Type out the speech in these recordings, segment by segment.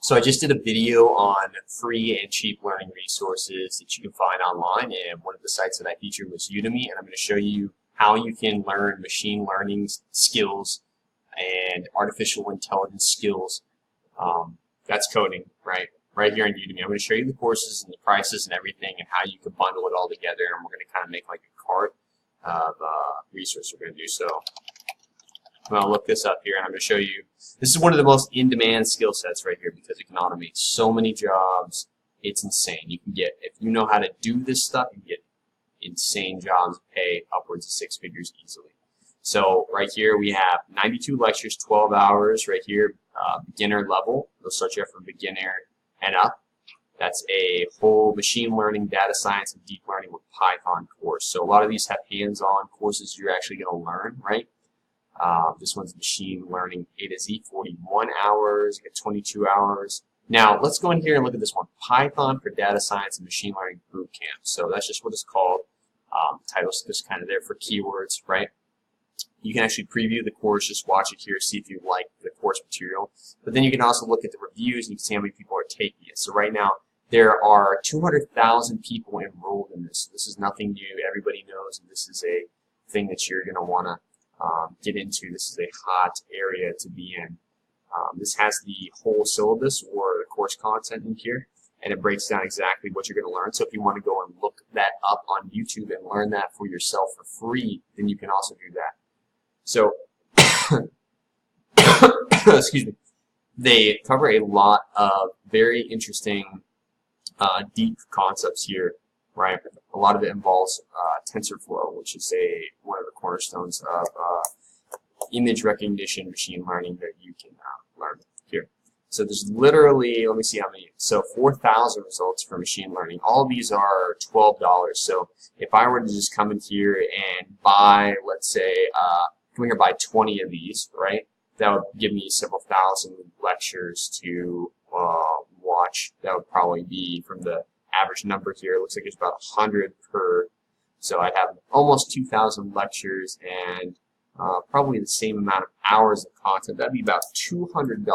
So I just did a video on free and cheap learning resources that you can find online, and one of the sites that I featured was Udemy, and I'm going to show you how you can learn machine learning skills and artificial intelligence skills. That's coding, right? Right here on Udemy. I'm going to show you the courses and the prices and everything and how you can bundle it all together, and we're going to kind of make like a cart of resources we're going to do. So I'm going to look this up here, and I'm going to show you. This is one of the most in-demand skill sets right here because it can automate so many jobs. It's insane. You can get, if you know how to do this stuff, you can get insane jobs, pay upwards of 6 figures easily. So right here we have 92 lectures, 12 hours right here, beginner level. They'll start you out from beginner and up. That's a whole machine learning, data science, and deep learning with Python course. So a lot of these have hands-on courses you're actually going to learn, right? This one's machine learning A to Z, 41 hours, you get 22 hours. Now, let's go in here and look at this one, Python for Data Science and Machine Learning Bootcamp. So that's just what it's called. The title's just kind of there for keywords, right? You can actually preview the course, just watch it here, see if you like the course material. But then you can also look at the reviews and you can see how many people are taking it. So right now, there are 200,000 people enrolled in this. This is nothing new. Everybody knows, and this is a thing that you're going to want to get into. This is a hot area to be in. This has the whole syllabus or the course content in here, and it breaks down exactly what you're going to learn. So if you want to go and look that up on YouTube and learn that for yourself for free, then you can also do that. So, excuse me, they cover a lot of very interesting, deep concepts here, right? A lot of it involves TensorFlow, which is one of the cornerstones of image recognition machine learning that you can learn here. So there's literally, let me see how many, so 4,000 results for machine learning. All of these are $12. So if I were to just come in here and buy, let's say, come here, buy 20 of these, right? That would give me several thousand lectures to watch. That would probably be from the average number here. It looks like it's about 100 per. So I'd have almost 2,000 lectures and probably the same amount of hours of content. That'd be about $200,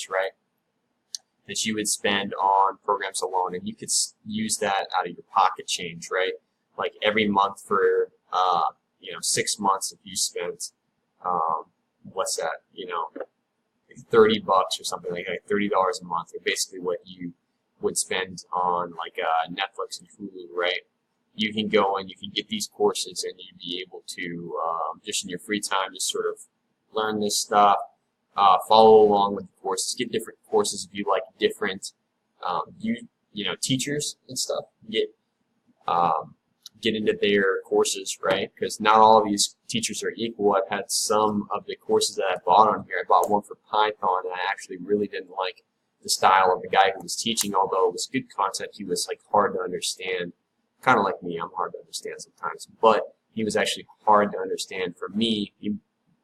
right? That you would spend on programs alone, and you could use that out of your pocket change, right? Like every month for 6 months, if you spent what's that? Like 30 bucks or something like that, $30 a month, or basically what you would spend on like Netflix and Hulu, right? You can go and you can get these courses, and you'd be able to just in your free time just sort of learn this stuff, follow along with the courses, get different courses if you like different teachers and stuff. Get into their courses, right? Because not all of these teachers are equal. I've had some of the courses that I bought on here. I bought one for Python, and I actually really didn't like the style of the guy who was teaching. Although it was good content, he was like hard to understand. Kind of like me, I'm hard to understand sometimes. But he was actually hard to understand for me. He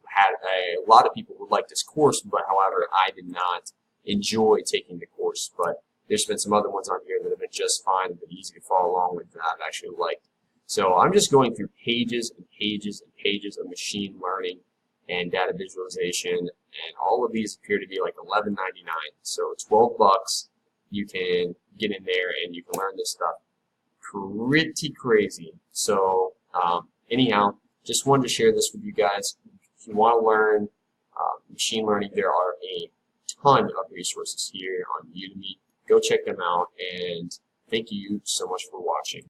had a lot of people would like this course, but however, I did not enjoy taking the course. But there's been some other ones on here that have been just fine and been easy to follow along with that I've actually liked. So I'm just going through pages and pages and pages of machine learning and data visualization, and all of these appear to be like $11.99. So 12 bucks, you can get in there and you can learn this stuff. Pretty crazy. So anyhow, just wanted to share this with you guys. If you want to learn machine learning, there are a ton of resources here on Udemy. Go check them out, and thank you so much for watching.